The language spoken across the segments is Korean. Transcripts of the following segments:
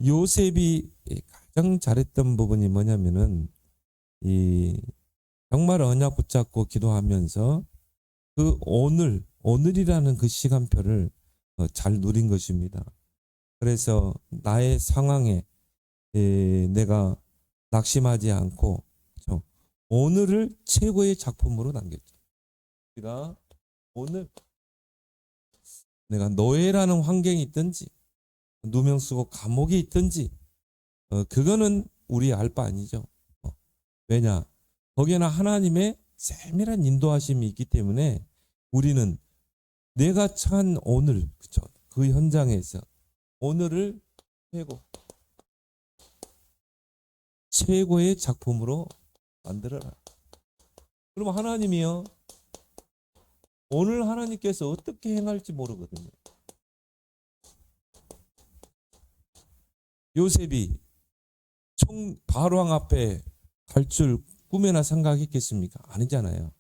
요셉이 가장 잘했던 부분이 뭐냐면은 정말 언약 붙잡고 기도하면서 그 오늘이라는 그 시간표를 잘 누린 것입니다. 그래서 나의 상황에 내가 낙심하지 않고, 그렇죠? 오늘을 최고의 작품으로 남겼죠. 우리가 오늘 내가 노예라는 환경이 있든지 누명 쓰고 감옥이 있든지 그거는 우리 알 바 아니죠. 왜냐? 거기에는 하나님의 세밀한 인도하심이 있기 때문에 우리는 내가 처한 오늘, 그쵸? 그 현장에서 오늘을 최고의 작품으로 만들어라. 그럼 하나님이요, 오늘 하나님께서 어떻게 행할지 모르거든요. 요셉이 바로왕 앞에 갈 줄 꿈에나 생각했겠습니까? 아니잖아요.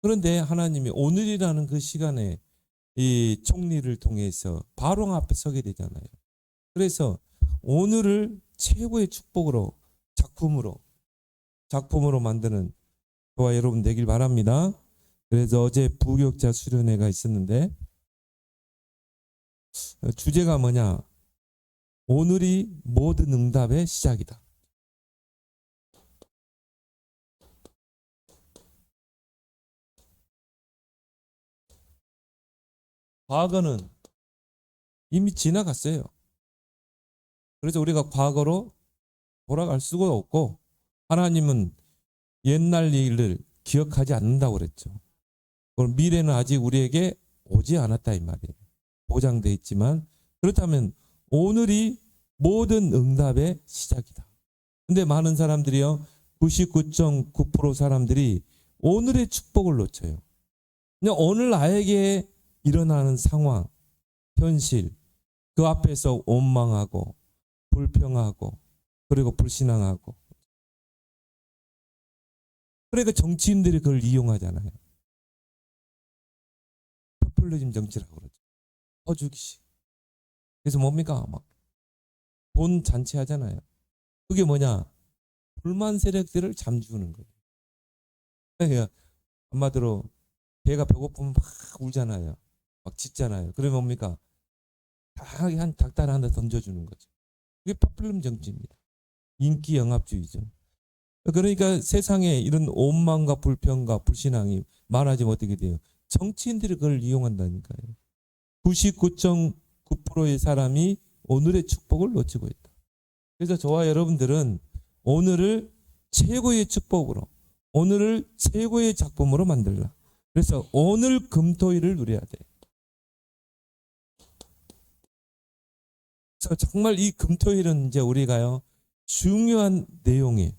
그런데 하나님이 오늘이라는 그 시간에 이 총리를 통해서 바로왕 앞에 서게 되잖아요. 그래서 오늘을 최고의 축복으로 작품으로 만드는 저와 여러분 되길 바랍니다. 그래서 어제 부교육자 수련회가 있었는데 주제가 뭐냐? 오늘이 모든 응답의 시작이다. 과거는 이미 지나갔어요. 그래서 우리가 과거로 돌아갈 수가 없고 하나님은 옛날 일을 기억하지 않는다고 그랬죠. 그럼 미래는 아직 우리에게 오지 않았다 이 말이에요. 보장되어 있지만 그렇다면 오늘이 모든 응답의 시작이다. 근데 많은 사람들이요, 99.9% 사람들이 오늘의 축복을 놓쳐요. 그냥 오늘 나에게 일어나는 상황, 현실, 그 앞에서 원망하고 불평하고 그리고 불신앙하고. 그러니까 정치인들이 그걸 이용하잖아요. 포퓰리즘 정치라고 그러죠. 퍼주기식. 그래서 뭡니까? 막 돈 잔치 하잖아요. 그게 뭐냐? 불만 세력들을 잠주는 거예요. 그러니까 한마디로 걔가 배고프면 막 울잖아요. 막 짖잖아요. 그러면 뭡니까? 한 닭다리 하나 던져주는 거죠. 그게 포퓰리즘 정치입니다. 인기 영합주의죠. 그러니까 세상에 이런 오만과 불평과 불신앙이 많아지면 어떻게 돼요? 정치인들이 그걸 이용한다니까요. 99.9%의 사람이 오늘의 축복을 놓치고 있다. 그래서 저와 여러분들은 오늘을 최고의 축복으로, 오늘을 최고의 작품으로 만들라. 그래서 오늘 금토일을 누려야 돼. 그래서 정말 이 금토일은 이제 우리가요, 중요한 내용이에요.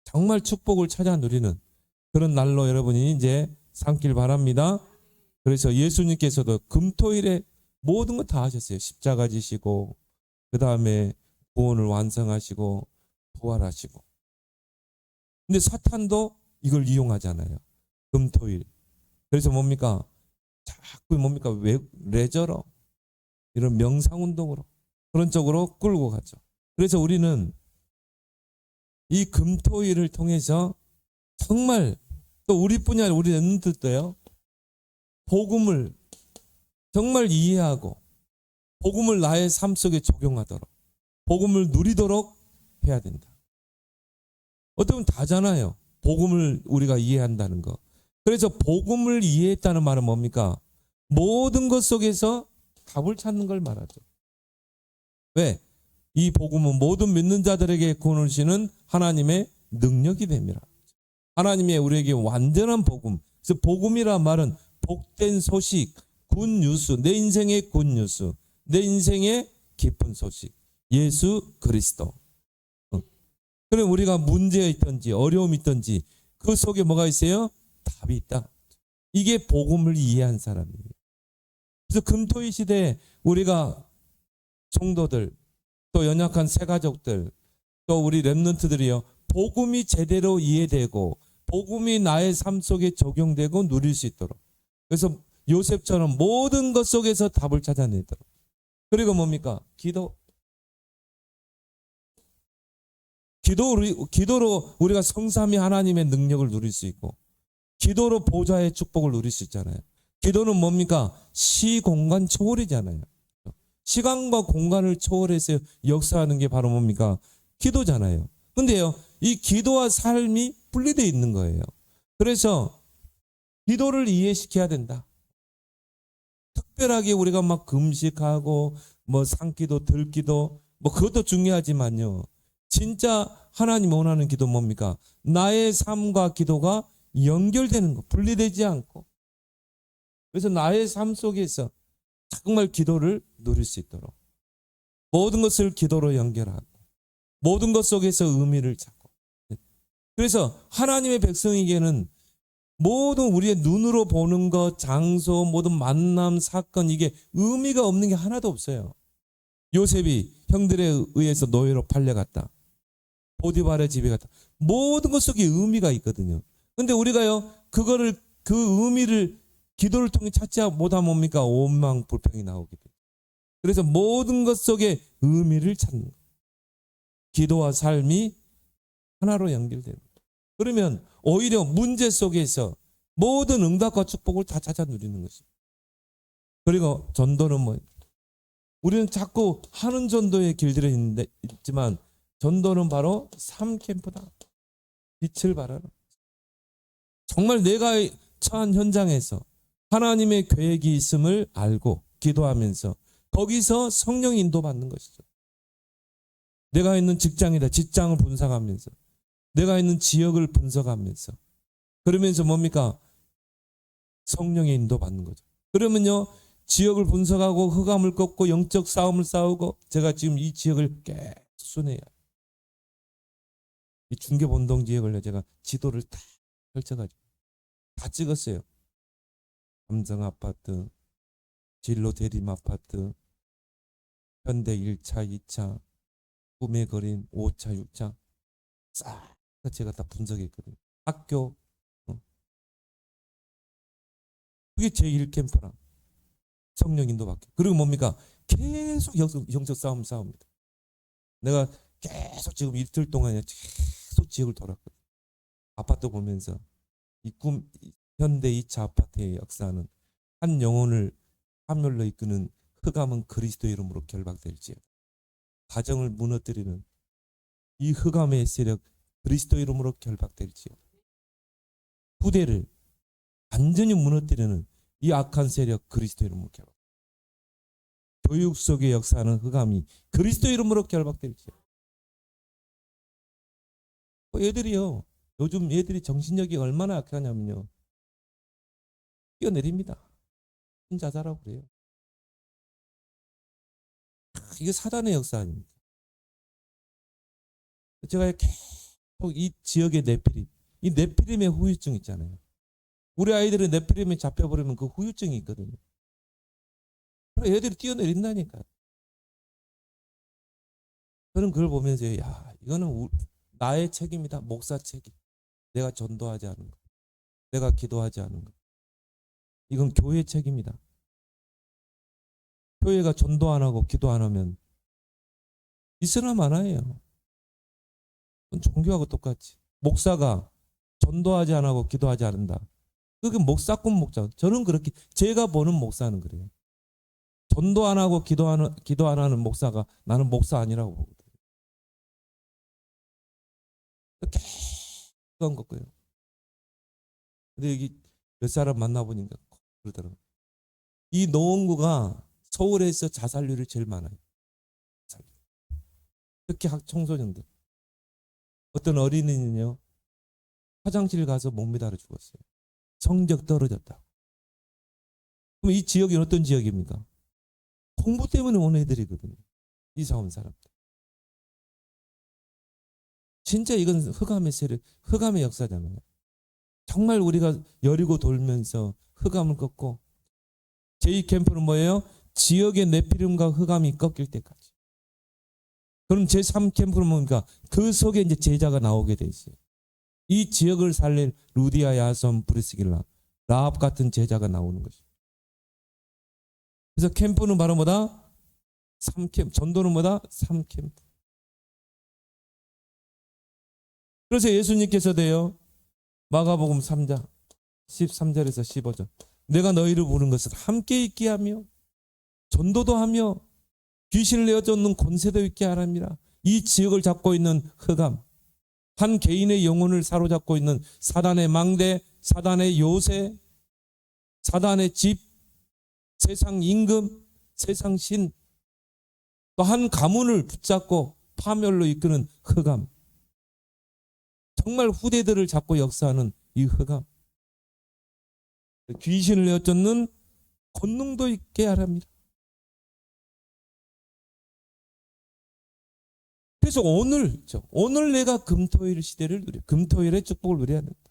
정말 축복을 찾아 누리는 그런 날로 여러분이 이제 삼길 바랍니다. 그래서 예수님께서도 금토일에 모든 거 다 하셨어요. 십자가 지시고 그 다음에 구원을 완성하시고 부활하시고. 근데 사탄도 이걸 이용하잖아요. 금토일. 그래서 뭡니까? 자꾸 뭡니까? 레저로 이런 명상운동으로 그런 쪽으로 끌고 가죠. 그래서 우리는 이 금토일을 통해서 정말 또 우리뿐이 아니라 우리 랩런트도요, 복음을 정말 이해하고 복음을 나의 삶 속에 적용하도록 복음을 누리도록 해야 된다. 어쩌면 다잖아요. 복음을 우리가 이해한다는 거. 그래서 복음을 이해했다는 말은 뭡니까? 모든 것 속에서 답을 찾는 걸 말하죠. 왜? 이 복음은 모든 믿는 자들에게 구원을 주시는 하나님의 능력이 됨이라. 하나님의 우리에게 완전한 복음. 그래서 복음이란 말은 복된 소식, 굿뉴스, 내 인생의 굿뉴스, 내 인생의 기쁜 소식, 예수 그리스도. 그럼 우리가 문제가 있든지 어려움이 있든지 그 속에 뭐가 있어요? 답이 있다. 이게 복음을 이해한 사람이에요. 그래서 금토일 시대에 우리가 성도들, 또 연약한 새가족들, 또 우리 랩런트들이요, 복음이 제대로 이해되고 복음이 나의 삶 속에 적용되고 누릴 수 있도록. 그래서 요셉처럼 모든 것 속에서 답을 찾아내도록. 그리고 뭡니까? 기도. 기도로 우리가 성삼위 하나님의 능력을 누릴 수 있고, 기도로 보좌의 축복을 누릴 수 있잖아요. 기도는 뭡니까? 시공간 초월이잖아요. 시간과 공간을 초월해서 역사하는 게 바로 뭡니까? 기도잖아요. 근데요, 이 기도와 삶이 분리되어 있는 거예요. 그래서 기도를 이해시켜야 된다. 특별하게 우리가 막 금식하고 뭐 산기도 들기도 뭐 그것도 중요하지만요. 진짜 하나님 원하는 기도 뭡니까? 나의 삶과 기도가 연결되는 거, 분리되지 않고. 그래서 나의 삶 속에서 정말 기도를 누릴 수 있도록 모든 것을 기도로 연결하고 모든 것 속에서 의미를 찾고. 그래서 하나님의 백성에게는 모든 우리의 눈으로 보는 것, 장소, 모든 만남, 사건, 이게 의미가 없는 게 하나도 없어요. 요셉이 형들에 의해서 노예로 팔려갔다. 보디발의 집에 갔다. 모든 것 속에 의미가 있거든요. 근데 우리가요, 그 의미를 기도를 통해 찾지 못하면 뭡니까? 원망, 불평이 나오게 돼요. 그래서 모든 것 속에 의미를 찾는 거예요. 기도와 삶이 하나로 연결됩니다. 그러면 오히려 문제 속에서 모든 응답과 축복을 다 찾아 누리는 것입니다. 그리고 전도는 뭐, 우리는 자꾸 하는 전도에 길들여 있지만 전도는 바로 삶 캠프다. 빛을 발하라. 정말 내가 처한 현장에서 하나님의 계획이 있음을 알고 기도하면서 거기서 성령 인도받는 것이죠. 내가 있는 직장이다. 직장을 분석하면서 내가 있는 지역을 분석하면서 그러면서 뭡니까? 성령의 인도받는 거죠. 그러면요, 지역을 분석하고 흑암을 꺾고 영적 싸움을 싸우고 제가 지금 이 지역을 계속 순회해요. 이 중계본동 지역을 제가 지도를 다 펼쳐가지고 다 찍었어요. 삼성 아파트, 진로 대림 아파트, 현대 1차, 2차, 꿈의 거린 5차, 6차 싹 제가 다 분석했거든요. 학교, 그게 제1캠프랑 성령 인도받기. 그리고 뭡니까? 계속 영적 싸움입니다. 내가 계속 지금 이틀 동안 계속 지역을 돌았거든요. 아파트 보면서 현대 2차 아파트의 역사는 한 영혼을 파멸로 이끄는 흑암은 그리스도 이름으로 결박될지어다. 가정을 무너뜨리는 이 흑암의 세력 그리스도 이름으로 결박될지어다. 후대를 완전히 무너뜨리는 이 악한 세력 그리스도 이름으로 결박. 교육 속의 역사는 흑암이 그리스도 이름으로 결박될지어다. 애들이요, 요즘 애들이 정신력이 얼마나 약하냐면요, 뛰어내립니다. 자살하고 그래요. 이게 사단의 역사 아닙니까? 제가 계속 이 지역의 네피림, 이 네피림의 후유증 있잖아요. 우리 아이들은 네피림에 잡혀버리면 그 후유증이 있거든요. 그래서 애들이 뛰어내린다니까. 저는 그걸 보면서 야, 이거는 나의 책임이다. 목사 책임. 내가 전도하지 않은 것, 내가 기도하지 않은 것, 이건 교회 책임이다. 교회가 전도 안 하고 기도 안 하면 이스라엘 만화예요. 종교하고 똑같이. 목사가 전도하지 안 하고 기도하지 않는다. 그게 목사꾼 목자. 저는 그렇게, 제가 보는 목사는 그래요. 전도 안 하고 기도 안 하는 목사가 나는 목사 아니라고 보거든요. 그런 거고요. 근데 여기 몇 사람 만나보니까 그러더라고요. 이 노원구가 서울에서 자살률이 제일 많아요. 특히 청소년들. 어떤 어린이는요, 화장실 가서 목매달아 죽었어요. 성적 떨어졌다. 그럼 이 지역이 어떤 지역입니까? 공부 때문에 온 애들이거든요. 이사 온 사람들. 진짜 이건 흑암의 세력, 흑암의 역사잖아요. 정말 우리가 여리고 돌면서 흑암을 꺾고, 제2캠프는 뭐예요? 지역의 네피림과 흑암이 꺾일 때까지. 그럼 제3캠프는 뭡니까? 그 속에 이제 제자가 나오게 돼 있어요. 이 지역을 살릴 루디아, 야손, 브리스길라, 라합 같은 제자가 나오는 것이죠. 그래서 캠프는 바로 뭐다? 3캠프. 전도는 뭐다? 3캠프. 그래서 예수님께서도요, 마가복음 3장 13절에서 15절, 내가 너희를 부른 것은 함께 있게 하며 전도도 하며 귀신을 내어쫓는 권세도 있게 하랍니다. 이 지역을 잡고 있는 흑암, 한 개인의 영혼을 사로잡고 있는 사단의 망대, 사단의 요새, 사단의 집, 세상 임금, 세상 신, 또 한 가문을 붙잡고 파멸로 이끄는 흑암, 정말 후대들을 잡고 역사하는 이 흑암, 귀신을 내어쫓는 권능도 있게 하랍니다. 그래서 오늘 내가 금토일 시대를 누려, 금토일의 축복을 누려야 된다.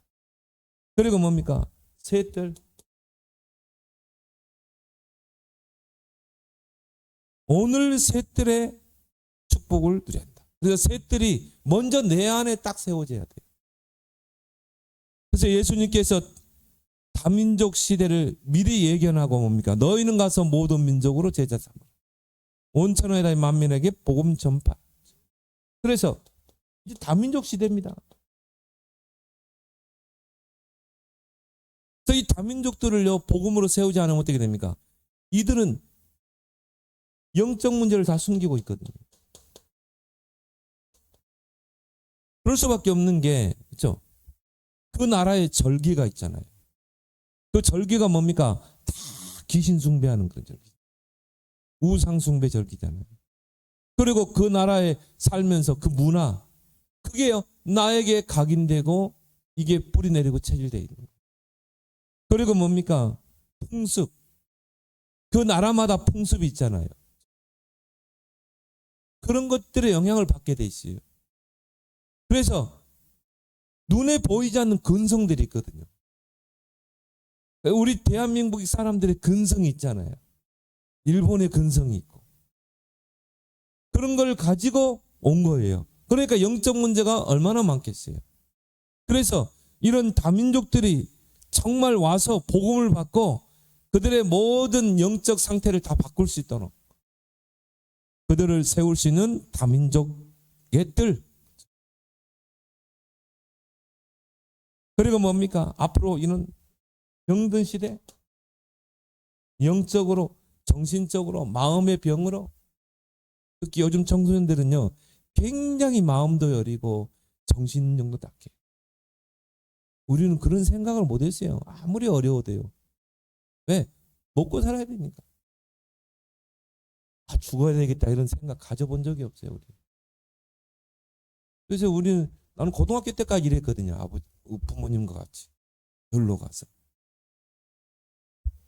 그리고 뭡니까? 셋들, 오늘 셋들의 축복을 누려야 한다. 그래서 셋들이 먼저 내 안에 딱 세워져야 돼요. 그래서 예수님께서 다민족 시대를 미리 예견하고 뭡니까? 너희는 가서 모든 민족으로 제자 삼으라. 온 천하의 만민에게 복음 전파. 그래서 이제 다민족 시대입니다. 그래서 이 다민족들을요, 복음으로 세우지 않으면 어떻게 됩니까? 이들은 영적 문제를 다 숨기고 있거든요. 그럴 수밖에 없는 게, 그렇죠? 그 나라의 절기가 있잖아요. 그 절기가 뭡니까? 다 귀신 숭배하는 그런 절기. 우상 숭배 절기잖아요. 그리고 그 나라에 살면서 그 문화, 그게요, 나에게 각인되고 이게 뿌리내리고 체질되어 있는 거예요. 그리고 뭡니까? 풍습. 그 나라마다 풍습이 있잖아요. 그런 것들의 영향을 받게 돼 있어요. 그래서 눈에 보이지 않는 근성들이 있거든요. 우리 대한민국 사람들의 근성이 있잖아요. 일본의 근성이 있고. 그런 걸 가지고 온 거예요. 그러니까 영적 문제가 얼마나 많겠어요. 그래서 이런 다민족들이 정말 와서 복음을 받고 그들의 모든 영적 상태를 다 바꿀 수 있도록 그들을 세울 수 있는 다민족의 뜰. 그리고 뭡니까? 앞으로 이는 병든 시대, 영적으로, 정신적으로, 마음의 병으로. 특히 요즘 청소년들은요, 굉장히 마음도 여리고 정신력도 딱해. 우리는 그런 생각을 못했어요. 아무리 어려워도요. 왜? 먹고 살아야 되니까. 죽어야 되겠다 이런 생각 가져본 적이 없어요. 우리. 그래서 나는 고등학교 때까지 일했거든요. 부모님과 같이 놀러 가서.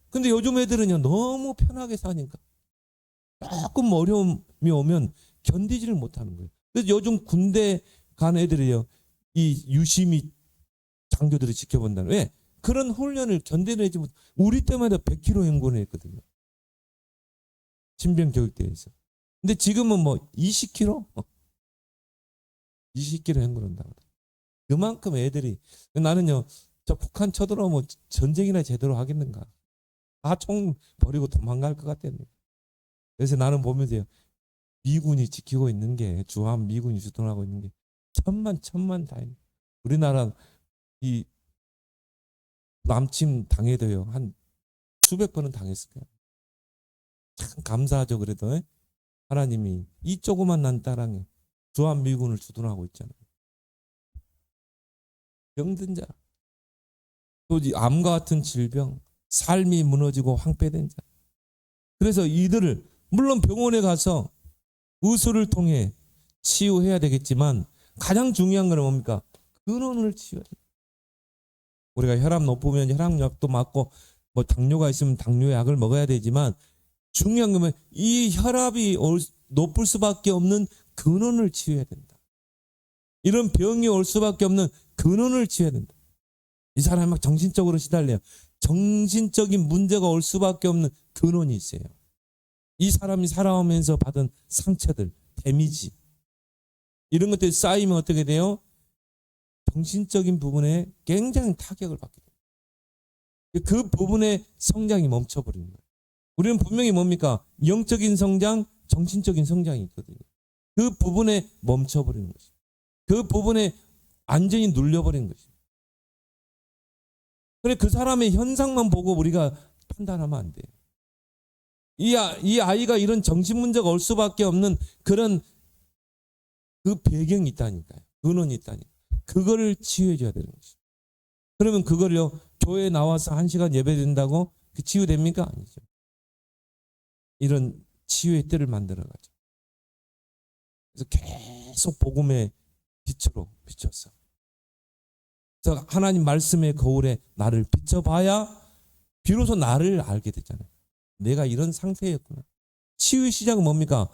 근데 요즘 애들은요, 너무 편하게 사니까 조금 어려움이 오면 견디지를 못하는 거예요. 그래서 요즘 군대 간 애들이요, 이 유심히 장교들이 지켜본다는. 왜? 그런 훈련을 견뎌내지 못. 우리 때마다 100km 행군을 했거든요. 신병 교육대에서. 근데 지금은 뭐 20km? 20km 행군한다고. 그만큼 애들이. 나는요, 저 북한 쳐들어오면 전쟁이나 제대로 하겠는가. 총 버리고 도망갈 것 같다는. 그래서 나는 보면서요, 미군이 지키고 있는 게, 주한 미군이 주둔하고 있는 게 천만 다행. 우리나라 이 남침 당해도요, 한 수백 번은 당했을 거예요. 참 감사하죠. 그래도 하나님이 이 조그만 난 땅에 주한 미군을 주둔하고 있잖아요. 병든 자, 또 암과 같은 질병, 삶이 무너지고 황폐된 자. 그래서 이들을 물론 병원에 가서 의술을 통해 치유해야 되겠지만 가장 중요한 건 뭡니까? 근원을 치유해야 돼요. 우리가 혈압 높으면 혈압약도 맞고 뭐 당뇨가 있으면 당뇨약을 먹어야 되지만 중요한 건 이 혈압이 높을 수밖에 없는 근원을 치유해야 된다. 이런 병이 올 수밖에 없는 근원을 치유해야 된다. 이 사람이 막 정신적으로 시달려요. 정신적인 문제가 올 수밖에 없는 근원이 있어요. 이 사람이 살아오면서 받은 상처들, 데미지, 이런 것들이 쌓이면 어떻게 돼요? 정신적인 부분에 굉장히 타격을 받게 돼요. 그 부분의 성장이 멈춰버리는 거예요. 우리는 분명히 뭡니까? 영적인 성장, 정신적인 성장이 있거든요. 그 부분에 멈춰버리는 거죠. 그 부분에 완전히 눌려버린 것입니다. 그래 그 사람의 현상만 보고 우리가 판단하면 안 돼요. 이 아이가 이런 정신 문제가 올 수밖에 없는 그런 그 배경이 있다니까요. 근원이 있다니까. 그거를 치유해 줘야 되는 것이죠. 그러면 그걸요 교회에 나와서 1시간 예배드린다고 그 치유됩니까? 아니죠. 이런 치유의 때를 만들어가죠. 그래서 계속 복음의 빛으로 비춰서. 그래서 하나님 말씀의 거울에 나를 비춰봐야 비로소 나를 알게 되잖아요. 내가 이런 상태였구나. 치유의 시작은 뭡니까?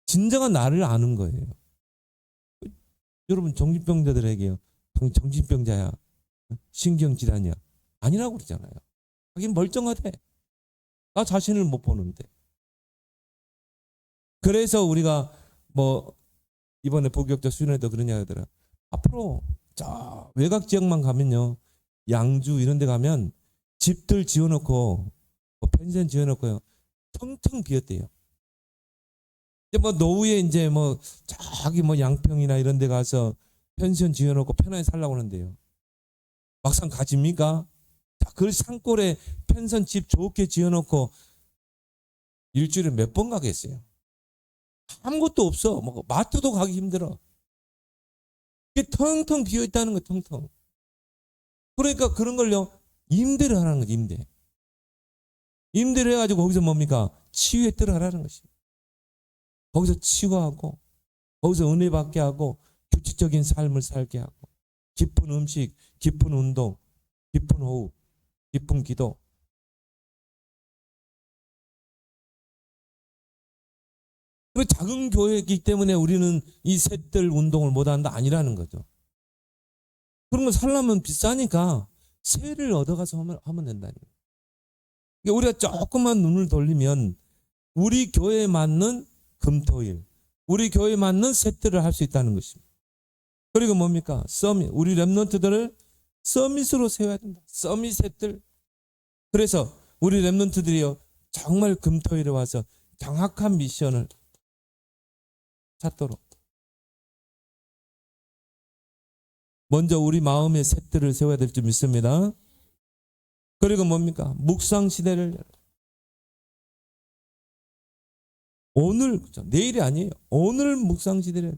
진정한 나를 아는 거예요. 여러분 정신병자들에게요. 정신병자야. 신경질환이야. 아니라고 그러잖아요. 하긴 멀쩡하대. 나 자신을 못 보는데. 그래서 우리가 뭐 이번에 복역자 수련회도 그런 이야기 하더라. 앞으로 저 외곽 지역만 가면요. 양주 이런 데 가면 집들 지어놓고 뭐 펜션 지어놓고요. 텅텅 비었대요. 이제 뭐 노후에 이제 뭐 저기 뭐 양평이나 이런 데 가서 펜션 지어놓고 편하게 살라고 하는데요. 막상 가집니까? 그 산골에 펜션 집 좋게 지어놓고 일주일에 몇 번 가겠어요? 아무것도 없어. 뭐 마트도 가기 힘들어. 이게 텅텅 비어 있다는 거예요. 텅텅. 그러니까 그런 걸요. 임대를 하라는 거지. 임대를 해가지고 거기서 뭡니까? 치유에 들어가라는 것입니다. 거기서 치유하고 거기서 은혜 받게 하고 규칙적인 삶을 살게 하고 깊은 음식, 깊은 운동, 깊은 호흡, 깊은 기도. 그 작은 교회이기 때문에 우리는 이 셋들 운동을 못한다 아니라는 거죠. 그런 거 살려면 비싸니까 세를 얻어가서 하면 된다는 거예요. 우리가 조금만 눈을 돌리면 우리 교회에 맞는 금토일, 우리 교회에 맞는 셋들을 할 수 있다는 것입니다. 그리고 뭡니까? 서밋, 우리 렘넌트들을 서밋으로 세워야 된다. 서밋 셋들. 그래서 우리 렘넌트들이요 정말 금토일에 와서 정확한 미션을 찾도록 먼저 우리 마음의 셋들을 세워야 될 줄 믿습니다. 그리고 뭡니까? 묵상 시대를 오늘, 내일이 아니에요. 오늘 묵상 시대를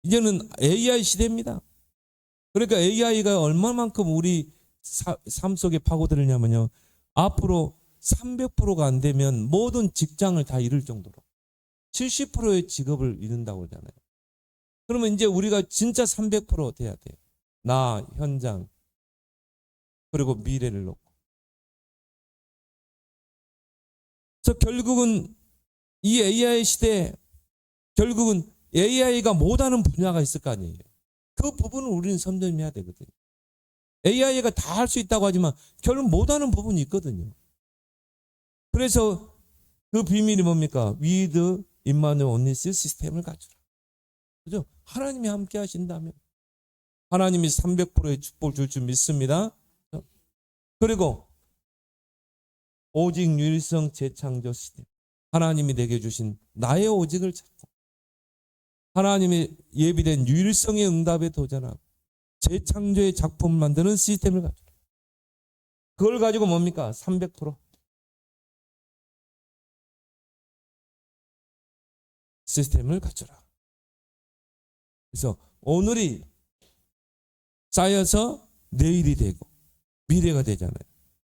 이제는 AI 시대입니다. 그러니까 AI가 얼마만큼 우리 삶 속에 파고들냐면요. 앞으로 300%가 안 되면 모든 직장을 다 잃을 정도로 70%의 직업을 잃는다고 그러잖아요. 그러면 이제 우리가 진짜 300% 돼야 돼요. 나, 현장, 그리고 미래를 놓고. 그래서 결국은 이 AI 시대에 결국은 AI가 못하는 분야가 있을 거 아니에요. 그 부분을 우리는 선점해야 되거든요. AI가 다 할 수 있다고 하지만 결국 못하는 부분이 있거든요. 그래서 그 비밀이 뭡니까? With 임마누엘 온리스 시스템을 갖추라. 그죠? 하나님이 함께 하신다면 하나님이 300%의 축복을 줄 줄 믿습니다. 그리고 오직 유일성 재창조 시스템. 하나님이 내게 주신 나의 오직을 찾고 하나님의 예비된 유일성의 응답에 도전하고 재창조의 작품을 만드는 시스템을 갖추라. 그걸 가지고 뭡니까? 300% 시스템을 갖추라. 그래서 오늘이 쌓여서 내일이 되고 미래가 되잖아요.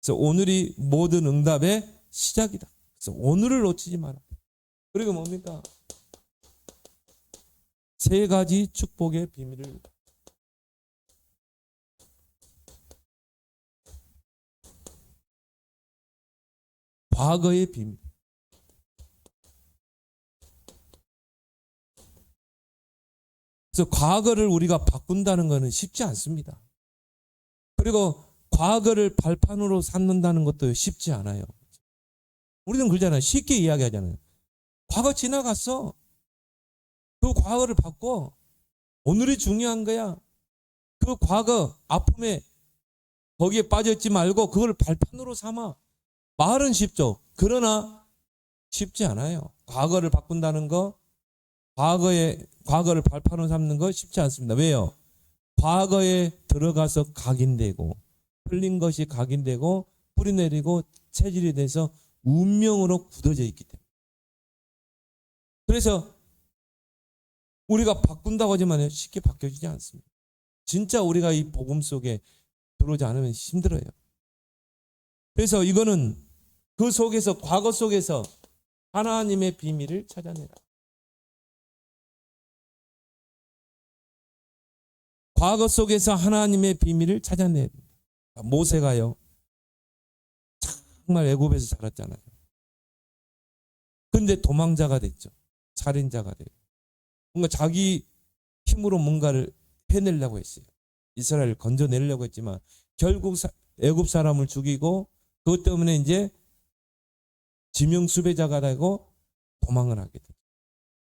그래서 오늘이 모든 응답의 시작이다. 그래서 오늘을 놓치지 마라. 그리고 뭡니까? 3가지 축복의 비밀을 과거의 비밀. 그래서 과거를 우리가 바꾼다는 것은 쉽지 않습니다. 그리고 과거를 발판으로 삼는다는 것도 쉽지 않아요. 우리는 그러잖아요. 쉽게 이야기하잖아요. 과거 지나갔어. 그 과거를 바꿔. 오늘이 중요한 거야. 그 과거 아픔에 거기에 빠져있지 말고 그걸 발판으로 삼아. 말은 쉽죠. 그러나 쉽지 않아요. 과거를 바꾼다는 거, 과거를 발판으로 삼는 거 쉽지 않습니다. 왜요? 과거에 들어가서 각인되고 흘린 것이 각인되고 뿌리내리고 체질이 돼서 운명으로 굳어져 있기 때문에. 그래서 우리가 바꾼다고 하지만 쉽게 바뀌어지지 않습니다. 진짜 우리가 이 복음 속에 들어오지 않으면 힘들어요. 그래서 이거는 그 속에서, 과거 속에서 하나님의 비밀을 찾아내라. 과거 속에서 하나님의 비밀을 찾아내야 됩니다. 모세가요, 정말 애굽에서 자랐잖아요. 근데 도망자가 됐죠. 살인자가 되고. 뭔가 자기 힘으로 뭔가를 해내려고 했어요. 이스라엘을 건져내려고 했지만 결국 애굽 사람을 죽이고 그것 때문에 이제 지명 수배자가 되고 도망을 하게 됐죠.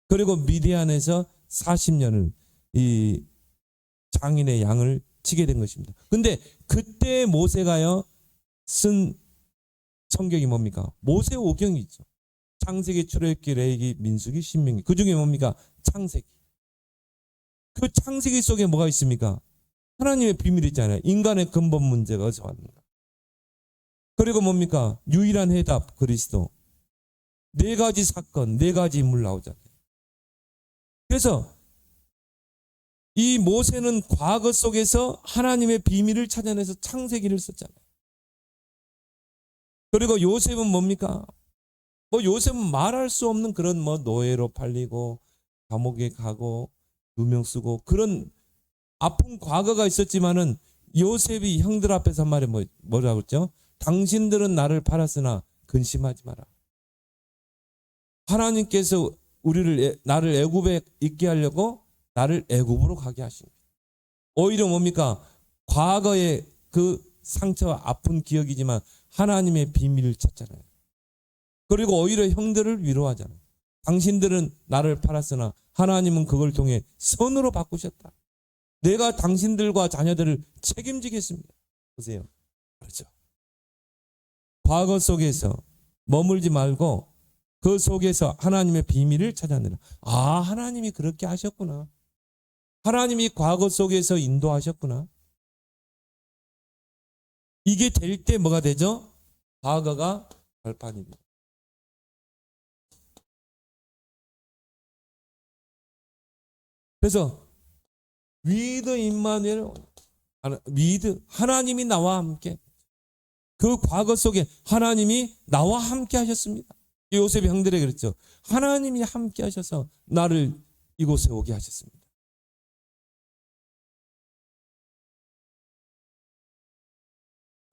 그리고 미디안에서 40년을 이 장인의 양을 치게 된 것입니다. 근데 그때 모세가요 쓴 성경이 뭡니까? 모세오경이 있죠. 창세기, 출애굽기, 레위기, 민수기, 신명기. 그 중에 뭡니까? 창세기. 그 창세기 속에 뭐가 있습니까? 하나님의 비밀이 있잖아요. 인간의 근본 문제가 어디서 왔는가. 그리고 뭡니까? 유일한 해답, 그리스도. 4가지 사건, 4가지 인물 나오잖아요. 그래서 이 모세는 과거 속에서 하나님의 비밀을 찾아내서 창세기를 썼잖아요. 그리고 요셉은 뭡니까? 요셉은 말할 수 없는 그런 노예로 팔리고 감옥에 가고 누명 쓰고 그런 아픈 과거가 있었지만은 요셉이 형들 앞에서 한 말이 뭐라고 했죠? 당신들은 나를 팔았으나 근심하지 마라. 하나님께서 나를 애굽에 있게 하려고 나를 애굽으로 가게 하신 거예요. 오히려 뭡니까? 과거의 그 상처와 아픈 기억이지만 하나님의 비밀을 찾잖아요. 그리고 오히려 형들을 위로하잖아요. 당신들은 나를 팔았으나 하나님은 그걸 통해 선으로 바꾸셨다. 내가 당신들과 자녀들을 책임지겠습니다. 보세요. 그렇죠. 과거 속에서 머물지 말고 그 속에서 하나님의 비밀을 찾아내라. 아, 하나님이 그렇게 하셨구나. 하나님이 과거 속에서 인도하셨구나. 이게 될 때 뭐가 되죠? 과거가 발판이 됩니다. 그래서 위드 임마누엘, 위드 하나님이 나와 함께. 그 과거 속에 하나님이 나와 함께 하셨습니다. 요셉이 형들에게 그랬죠. 하나님이 함께 하셔서 나를 이곳에 오게 하셨습니다.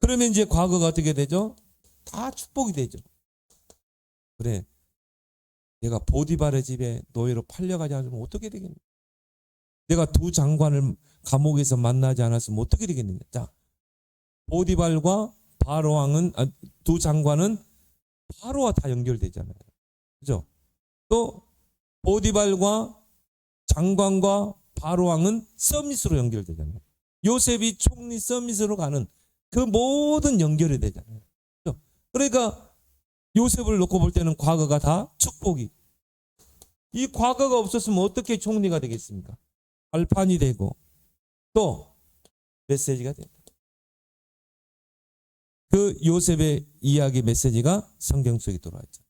그러면 이제 과거가 어떻게 되죠? 다 축복이 되죠. 그래, 내가 보디발의 집에 노예로 팔려가지 않으면 어떻게 되겠냐? 내가 2 장관을 감옥에서 만나지 않았으면 어떻게 되겠느냐? 자, 보디발과 바로 왕은 2 장관은 바로와 다 연결되잖아요. 그죠? 또 보디발과 장관과 바로 왕은 서밋으로 연결되잖아요. 요셉이 총리 서밋으로 가는 그 모든 연결이 되잖아요. 그죠? 그러니까 요셉을 놓고 볼 때는 과거가 다 축복이. 이 과거가 없었으면 어떻게 총리가 되겠습니까? 발판이 되고 또 메시지가 된다. 그 요셉의 이야기 메시지가 성경 속에 들어와 있죠.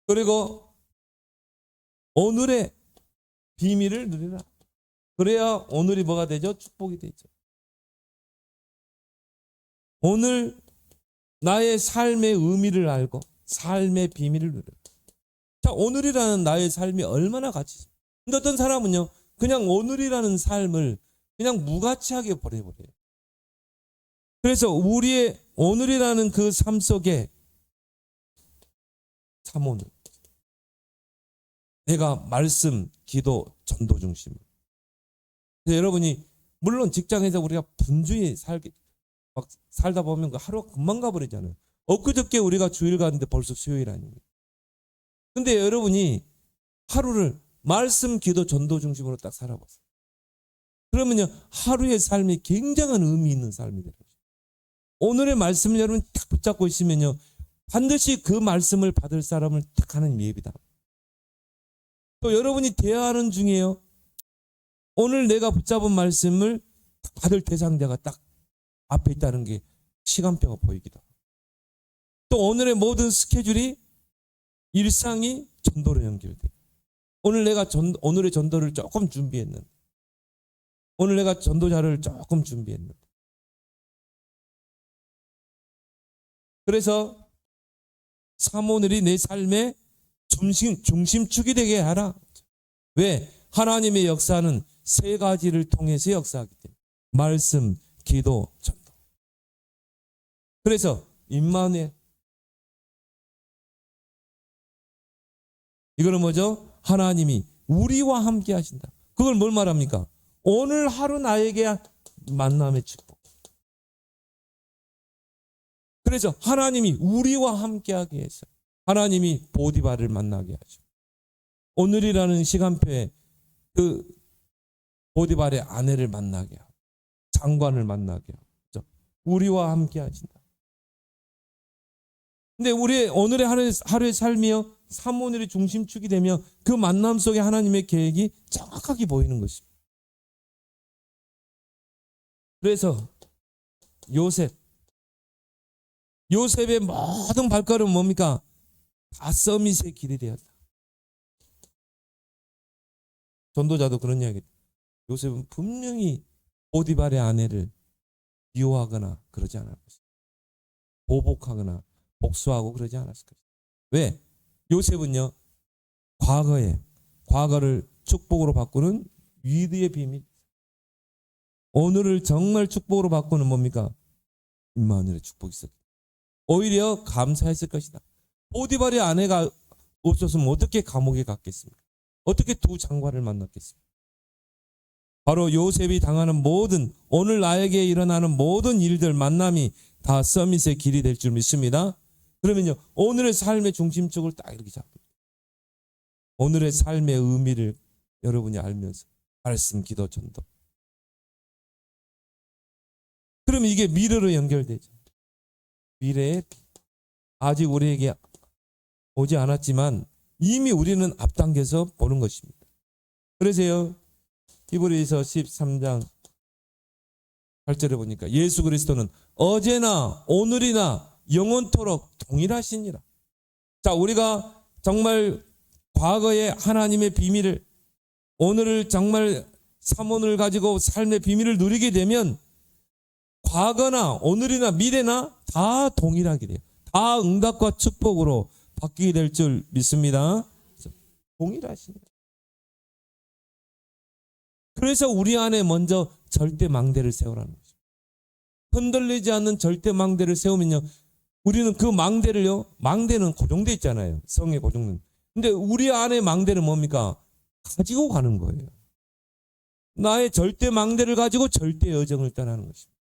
그리고 오늘의 비밀을 누리라. 그래야 오늘이 뭐가 되죠? 축복이 되죠. 오늘 나의 삶의 의미를 알고 삶의 비밀을 누려라. 자, 오늘이라는 나의 삶이 얼마나 가치 있습니까? 근데 어떤 사람은요, 그냥 오늘이라는 삶을 그냥 무가치하게 버려버려요. 그래서 우리의 오늘이라는 그 삶 속에 참 오늘 내가 말씀, 기도, 전도 중심. 여러분이 물론 직장에서 우리가 분주히 막 살다 보면 그 하루가 금방 가버리잖아요. 엊그저께 우리가 주일 갔는데 벌써 수요일 아닙니까? 근데 여러분이 하루를 말씀, 기도, 전도 중심으로 딱 살아보세요. 그러면요, 하루의 삶이 굉장한 의미 있는 삶이 되는 거죠. 오늘의 말씀을 여러분 딱 붙잡고 있으면요, 반드시 그 말씀을 받을 사람을 딱 하나님 예비다. 또 여러분이 대화하는 중에요, 오늘 내가 붙잡은 말씀을 받을 대상자가 딱 앞에 있다는 게 시간표가 보이기도 하고, 또 오늘의 모든 스케줄이 일상이 전도로 연결돼. 오늘 내가 오늘의 전도를 조금 준비했는데, 오늘 내가 전도자를 조금 준비했는데, 그래서 사모늘이 내 삶의 중심축이 되게 하라. 왜? 하나님의 역사는 세 가지를 통해서 역사하기 때문에. 말씀, 기도, 전도. 그래서 임마누엘, 이거는 뭐죠? 하나님이 우리와 함께 하신다. 그걸 뭘 말합니까? 오늘 하루 나에게 만남의 축복. 그래서 하나님이 우리와 함께하게 해서 하나님이 보디발을 만나게 하죠. 오늘이라는 시간표에 그 보디발의 아내를 만나게 하고 장관을 만나게 하고 우리와 함께 하신다. 근데 우리의 오늘의 하루의 삶이요, 사모늘이 중심축이 되며 그 만남 속에 하나님의 계획이 정확하게 보이는 것입니다. 그래서 요셉의 모든 발걸음은 뭡니까? 다 서밋의 길이 되었다. 전도자도 그런 이야기. 요셉은 분명히 보디발의 아내를 미워하거나 그러지 않을 것이다. 보복하거나 복수하고 그러지 않았을 것이다. 왜? 요셉은요, 과거를 축복으로 바꾸는 위대의 비밀. 오늘을 정말 축복으로 바꾸는 뭡니까? 임마누엘의 축복이 있었기 때문에. 오히려 감사했을 것이다. 보디발의 아내가 없었으면 어떻게 감옥에 갔겠습니까? 어떻게 두 장관을 만났겠습니까? 바로 요셉이 당하는 모든, 오늘 나에게 일어나는 모든 일들, 만남이 다 서밋의 길이 될 줄 믿습니다. 그러면요, 오늘의 삶의 중심축을 딱 이렇게 잡고, 오늘의 삶의 의미를 여러분이 알면서 말씀, 기도, 전도. 그러면 이게 미래로 연결되죠. 미래에 아직 우리에게 오지 않았지만 이미 우리는 앞당겨서 보는 것입니다. 그래서요, 히브리서 13장 8절에 보니까 예수 그리스도는 어제나 오늘이나 영원토록 동일하시니라. 자, 우리가 정말 과거의 하나님의 비밀을, 오늘을 정말 사모를 가지고 삶의 비밀을 누리게 되면 과거나 오늘이나 미래나 다 동일하게 돼요. 다 응답과 축복으로 바뀌게 될 줄 믿습니다. 동일하십니다. 그래서 우리 안에 먼저 절대 망대를 세우라는 거죠. 흔들리지 않는 절대 망대를 세우면요, 우리는 그 망대를요, 망대는 고정돼 있잖아요. 성에 고정된. 근데 우리 안에 망대는 뭡니까? 가지고 가는 거예요. 나의 절대 망대를 가지고 절대 여정을 떠나는 것입니다.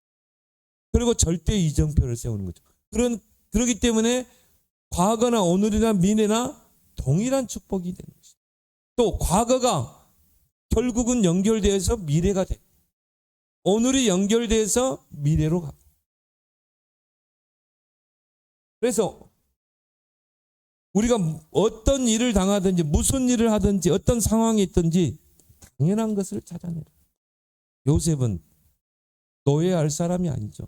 그리고 절대 이정표를 세우는 거죠. 그렇기 때문에 과거나 오늘이나 미래나 동일한 축복이 되는 것입니다. 또 과거가 결국은 연결돼서 미래가 돼. 오늘이 연결돼서 미래로 가고. 그래서 우리가 어떤 일을 당하든지 무슨 일을 하든지 어떤 상황이 있든지 당연한 것을 찾아내라. 요셉은 노예할 사람이 아니죠.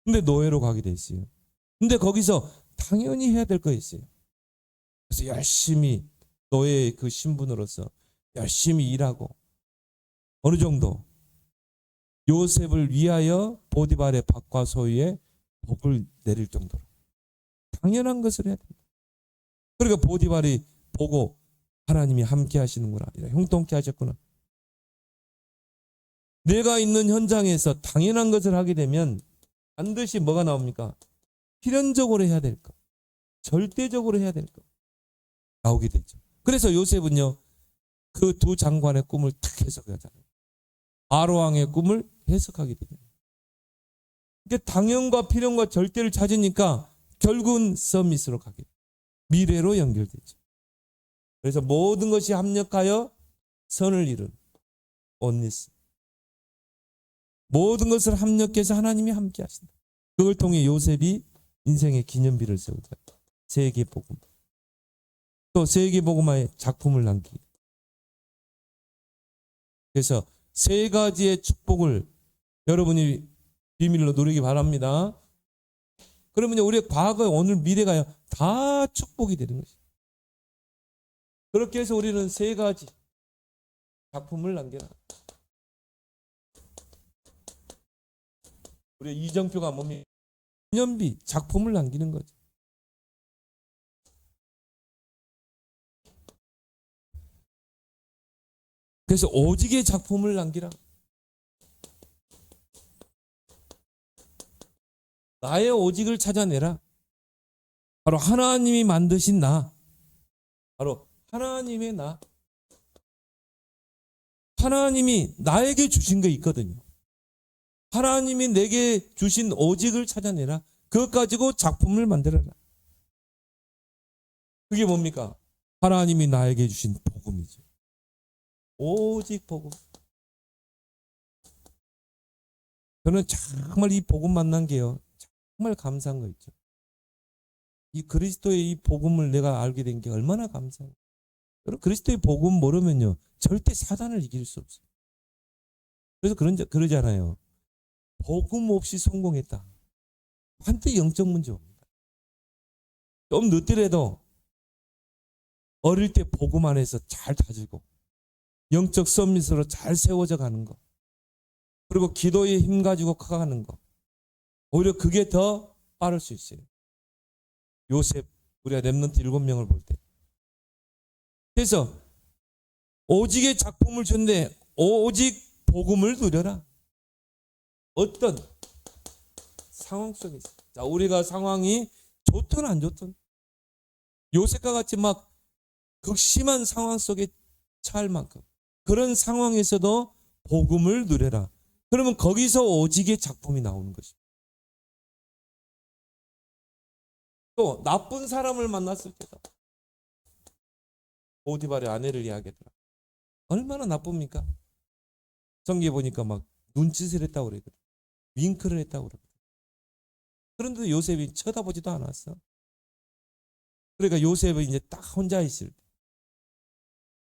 근데 노예로 가게 돼 있어요. 근데 거기서 당연히 해야 될 거 있어요. 그래서 열심히 노예의 그 신분으로서 열심히 일하고 어느 정도 요셉을 위하여 보디발의 밭과 소유에 복을 내릴 정도로 당연한 것을 해야 됩니다. 그러니까 보디발이 보고 하나님이 함께 하시는구나, 형통케 하셨구나. 내가 있는 현장에서 당연한 것을 하게 되면 반드시 뭐가 나옵니까? 필연적으로 해야 될 것, 절대적으로 해야 될 것 나오게 되죠. 그래서 요셉은요, 그 두 장관의 꿈을 탁 해석하잖아요. 바로왕의 꿈을 해석하게 됩니다. 그러니까 당연과 필연과 절대를 찾으니까 결국은 서밋으로 가게 돼요. 미래로 연결되죠. 그래서 모든 것이 합력하여 선을 이룬 온리스. 모든 것을 합력해서 하나님이 함께 하신다. 그걸 통해 요셉이 인생의 기념비를 세우자. 세계복음. 또 세계복음화의 작품을 남기게. 그래서 세 가지의 축복을 여러분이 비밀로 누리기 바랍니다. 그러면 우리의 과거, 오늘, 미래가 다 축복이 되는 것입니다. 그렇게 해서 우리는 세 가지 작품을 남겨라. 우리 이정표가 뭡니까? 기념비, 작품을 남기는 거죠. 그래서 오직의 작품을 남기라. 나의 오직을 찾아내라. 바로 하나님이 만드신 나. 바로 하나님의 나. 하나님이 나에게 주신 게 있거든요. 하나님이 내게 주신 오직을 찾아내라. 그것 가지고 작품을 만들어라. 그게 뭡니까? 하나님이 나에게 주신 복음이죠. 오직 복음. 저는 정말 이 복음 만난 게요, 정말 감사한 거 있죠. 이 그리스도의 이 복음을 내가 알게 된 게 얼마나 감사해요. 여러분, 그리스도의 복음 모르면요 절대 사단을 이길 수 없어요. 그래서 그러잖아요. 복음 없이 성공했다. 한때 영적 문제 옵니다. 좀 늦더라도 어릴 때 복음 안에서 잘 다지고 영적 서밋으로 잘 세워져 가는 거, 그리고 기도의 힘 가지고 커가는 거, 오히려 그게 더 빠를 수 있어요. 요셉, 우리가 렘넌트 7명을 볼 때. 그래서 오직의 작품을 줬는데 오직 복음을 누려라. 어떤 상황 속에서. 자, 우리가 상황이 좋든 안 좋든 요셉과 같이 막 극심한 상황 속에 처할 만큼 그런 상황에서도 복음을 누려라. 그러면 거기서 오직의 작품이 나오는 것입니다. 또 나쁜 사람을 만났을 때도 보디발의 아내를 이야기하더라. 얼마나 나쁩니까? 성경에 보니까 막 눈짓을 했다고 그러거든. 윙크를 했다고 그러거든. 그런데 요셉이 쳐다보지도 않았어. 그러니까 요셉은 이제 딱 혼자 있을 때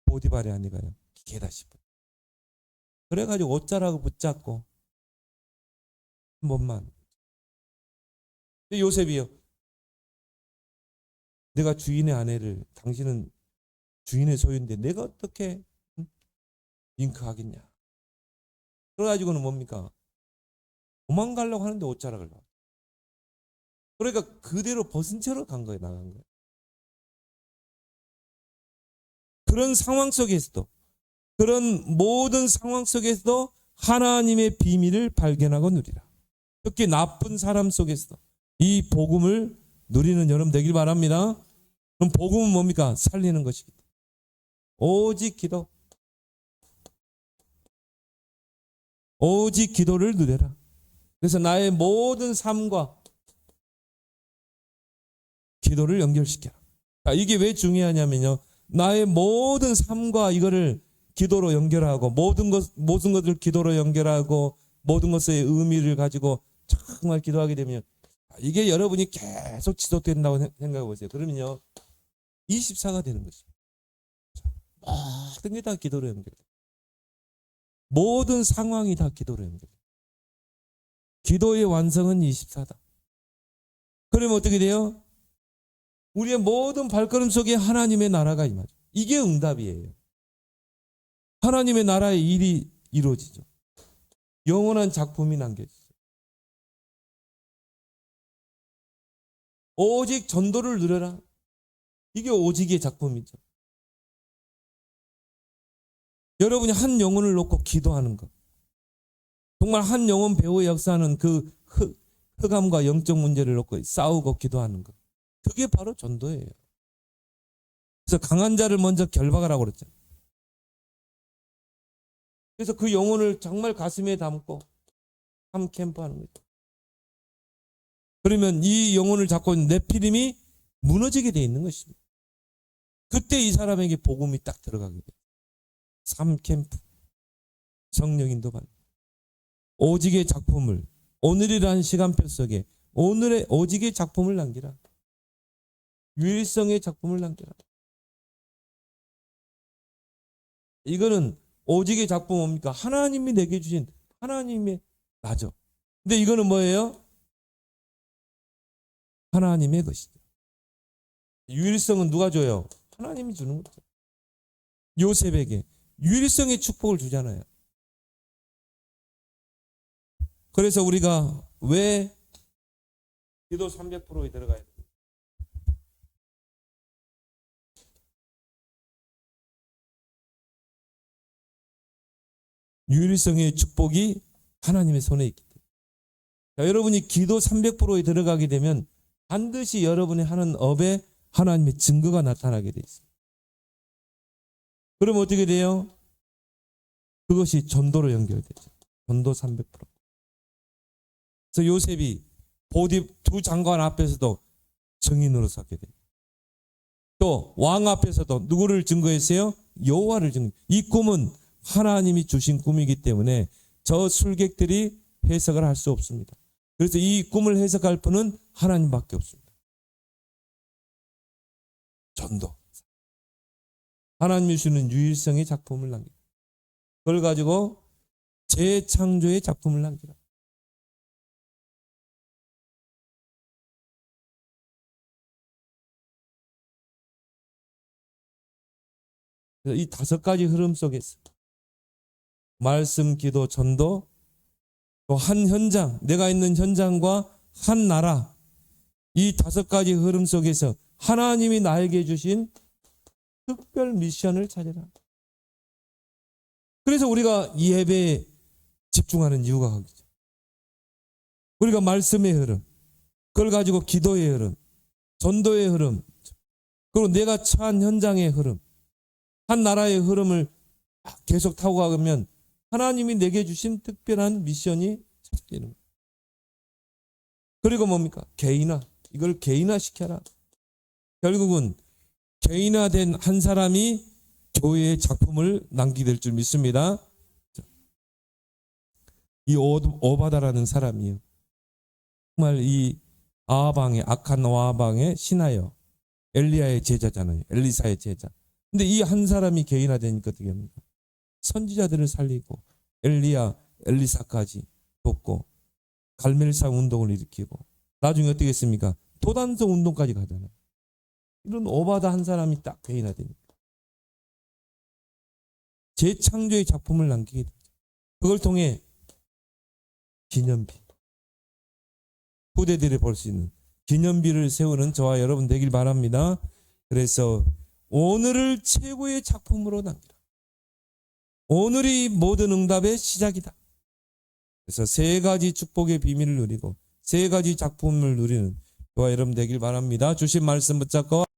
보디발의 아내가요, 기계다 싶어. 그래가지고 옷자락을 붙잡고 한 번만. 근데 요셉이요, 내가 주인의 아내를, 당신은 주인의 소유인데 내가 어떻게 윙크하겠냐. 그래가지고는 뭡니까? 도망가려고 하는데 옷자락을 놔. 그러니까 그대로 벗은 채로 간 거예요. 나간 거예요. 그런 상황 속에서도, 그런 모든 상황 속에서도 하나님의 비밀을 발견하고 누리라. 특히 나쁜 사람 속에서도 이 복음을 누리는 여러분 되길 바랍니다. 그럼 복음은 뭡니까? 살리는 것이기 때문에. 오직 기도. 오직 기도를 누려라. 그래서 나의 모든 삶과 기도를 연결시켜라. 자, 이게 왜 중요하냐면요, 나의 모든 삶과 이거를 기도로 연결하고, 모든 것을 기도로 연결하고, 모든 것의 의미를 가지고 정말 기도하게 되면 이게 여러분이 계속 지속된다고 생각해 보세요. 그러면요 24가 되는 것입니다. 모든 게 다 기도로 연결돼요. 모든 상황이 다 기도로 연결돼요. 기도의 완성은 24다. 그러면 어떻게 돼요? 우리의 모든 발걸음 속에 하나님의 나라가 임하죠. 이게 응답이에요. 하나님의 나라의 일이 이루어지죠. 영원한 작품이 남겨지죠. 오직 전도를 누려라. 이게 오직의 작품이죠. 여러분이 한 영혼을 놓고 기도하는 것, 정말 한 영혼 배후의 역사하는 그 흑암과 영적 문제를 놓고 싸우고 기도하는 것, 그게 바로 전도예요. 그래서 강한 자를 먼저 결박하라고 그랬죠. 그래서 그 영혼을 정말 가슴에 담고 함 캠프하는 거죠. 그러면 이 영혼을 잡고 있는 네피림이 무너지게 돼 있는 것입니다. 그때 이 사람에게 복음이 딱 들어가게 돼요. 3캠프, 성령 인도받는 오직의 작품을, 오늘이라는 시간표 속에 오늘의 오직의 작품을 남기라. 유일성의 작품을 남겨라. 이거는 오직의 작품 뭡니까? 하나님이 내게 주신 하나님의 나죠. 근데 이거는 뭐예요? 하나님의 것이죠. 유일성은 누가 줘요? 하나님이 주는 거죠. 요셉에게 유일성의 축복을 주잖아요. 그래서 우리가 왜 기도 300%에 들어가야 돼요? 유일성의 축복이 하나님의 손에 있기 때문에. 자, 여러분이 기도 300%에 들어가게 되면 반드시 여러분이 하는 업에 하나님의 증거가 나타나게 돼 있습니다. 그럼 어떻게 돼요? 그것이 전도로 연결되죠. 전도 300%. 그래서 요셉이 보디 두 장관 앞에서도 증인으로 서게 돼요. 또 왕 앞에서도 누구를 증거했어요? 여호와를 증거. 이 꿈은 하나님이 주신 꿈이기 때문에 저 술객들이 해석을 할 수 없습니다. 그래서 이 꿈을 해석할 분은 하나님밖에 없습니다. 전도. 하나님이 주는 유일성의 작품을 남기라. 그걸 가지고 재창조의 작품을 남기라. 이 5가지 흐름 속에서 말씀, 기도, 전도, 또 한 현장, 내가 있는 현장과 한 나라, 이 5가지 흐름 속에서 하나님이 나에게 주신 특별 미션을 찾아라. 그래서 우리가 이 예배에 집중하는 이유가 거기죠. 우리가 말씀의 흐름, 그걸 가지고 기도의 흐름, 전도의 흐름, 그리고 내가 처한 현장의 흐름, 한 나라의 흐름을 계속 타고 가면 하나님이 내게 주신 특별한 미션이 찾아지는 거예요. 그리고 뭡니까? 개인화. 이걸 개인화시켜라. 결국은 개인화된 한 사람이 교회의 작품을 남기게 될 줄 믿습니다. 이 오바다라는 사람이요. 정말 이 아하방의 악한 아하방의 신하여 엘리야의 제자잖아요. 엘리사의 제자. 근데 이 한 사람이 개인화되니까 어떻게 합니까? 선지자들을 살리고 엘리야, 엘리사까지 돕고 갈멜산 운동을 일으키고 나중에 어떻게 했습니까? 도단성 운동까지 가잖아요. 이런 오바다 한 사람이 딱 개인화되니까 재창조의 작품을 남기게 되죠. 그걸 통해 기념비, 후대들이 볼 수 있는 기념비를 세우는 저와 여러분 되길 바랍니다. 그래서 오늘을 최고의 작품으로 남기라. 오늘이 모든 응답의 시작이다. 그래서 3가지 축복의 비밀을 누리고 3가지 작품을 누리는 저와 여러분 되길 바랍니다. 주신 말씀 붙잡고